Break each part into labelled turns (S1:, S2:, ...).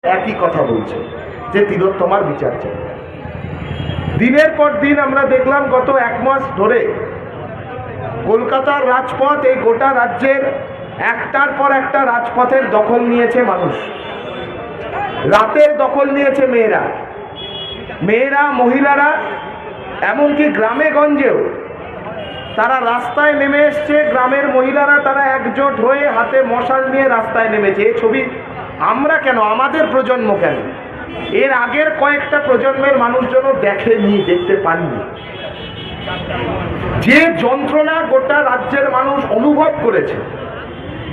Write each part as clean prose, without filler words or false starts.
S1: একই কথা বলছে যে তিলোত্তমার বিচার চাই। দিনের পর দিন আমরা দেখলাম গত এক মাস ধরে কলকাতার রাজপথ, এই গোটা রাজ্যের একটার পর একটা রাজপথের দখল নিয়েছে মানুষ। রাতের দখল নিয়েছে মেয়েরা, মহিলারা, এমনকি গ্রামে গঞ্জেও তারা রাস্তায় নেমে এসছে। গ্রামের মহিলারা তারা একজোট হয়ে হাতে মশাল নিয়ে রাস্তায় নেমেছে। এই ছবি আমরা কেন, আমাদের প্রজন্ম কেন, এর আগের কয়েকটা প্রজন্মের মানুষজন দেখেনি, দেখতে পাননি। যে যন্ত্রণা গোটা রাজ্যের মানুষ অনুভব করেছে,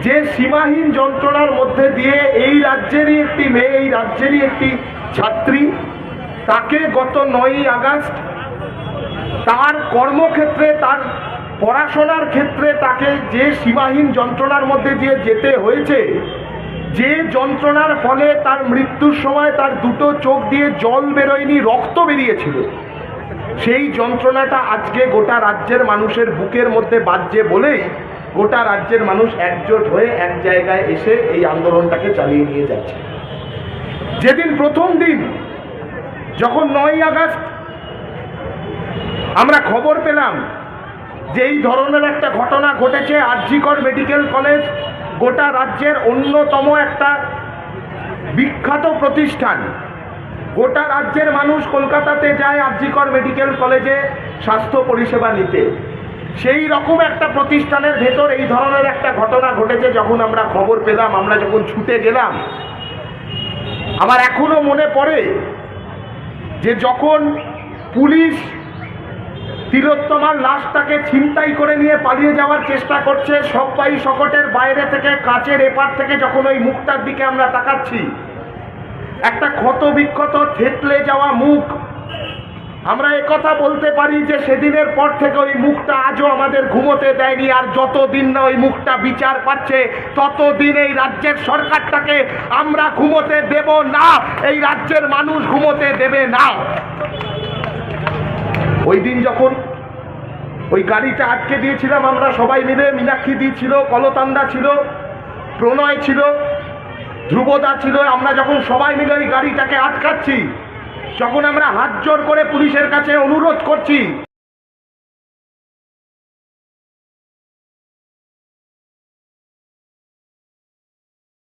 S1: যে সীমাহীন যন্ত্রণার মধ্যে দিয়ে এই রাজ্যেরই একটি মেয়ে, এই রাজ্যেরই একটি ছাত্রী, তাকে গত 9ই আগস্ট তার কর্মক্ষেত্রে, তার পড়াশোনার ক্ষেত্রে তাকে যে সীমাহীন যন্ত্রণার মধ্যে দিয়ে যেতে হয়েছে, যে যন্ত্রণার ফলে তার মৃত্যুর সময় তার দুটো চোখ দিয়ে জল বেরোয়নি, রক্ত বেরিয়েছিল, সেই যন্ত্রণাটা আজকে গোটা রাজ্যের মানুষের বুকের মধ্যে বাজছে বলেই গোটা রাজ্যের মানুষ একজোট হয়ে এক জায়গায় এসে এই আন্দোলনটাকে চালিয়ে নিয়ে যাচ্ছে। যেদিন প্রথম দিন যখন 9ই আগস্ট আমরা খবর পেলাম যে এই ধরনের একটা ঘটনা ঘটেছে, আর.জি. কর মেডিকেল কলেজ গোটা রাজ্যের অন্যতম একটা বিখ্যাত প্রতিষ্ঠান, গোটা রাজ্যের মানুষ কলকাতাতে যায় আর.জি. কর মেডিকেল কলেজে স্বাস্থ্য পরিষেবা নিতে। সেই রকম একটা প্রতিষ্ঠানের ভেতর এই ধরনের একটা ঘটনা ঘটেছে। যখন আমরা খবর পেলাম, আমরা যখন ছুটে গেলাম, আমার এখনো মনে পড়ে যে যখন পুলিশ তিলোত্তমার লাশটাকে ছিনতাই করে নিয়ে পালিয়ে যাওয়ার চেষ্টা করছে, সবাই শকটের বাইরে থেকে, কাচের এপার থেকে যখন ওই মুখটার দিকে আমরা তাকাচ্ছি, একটা ক্ষত বিক্ষত থেতলে যাওয়া মুখ, আমরা একথা বলতে পারি যে সেদিনের পর থেকে ওই মুখটা আজও আমাদের ঘুমোতে দেয়নি। আর যতদিন না ওই মুখটা বিচার পাচ্ছে, ততদিন এই রাজ্যের সরকারটাকে আমরা ঘুমোতে দেব না, এই রাজ্যের মানুষ ঘুমোতে দেবে না। ওই দিন যখন ওই গাড়িটা আটকে দিয়েছিলাম আমরা সবাই মিলে, মীনাক্ষী দি ছিল, কলতান্দা ছিল, প্রণয় ছিল, ধ্রুবদা ছিল, আমরা যখন সবাই মিলে ওই গাড়িটাকে আটকাচ্ছি, যখন আমরা হাত জোর করে পুলিশের কাছে অনুরোধ করছি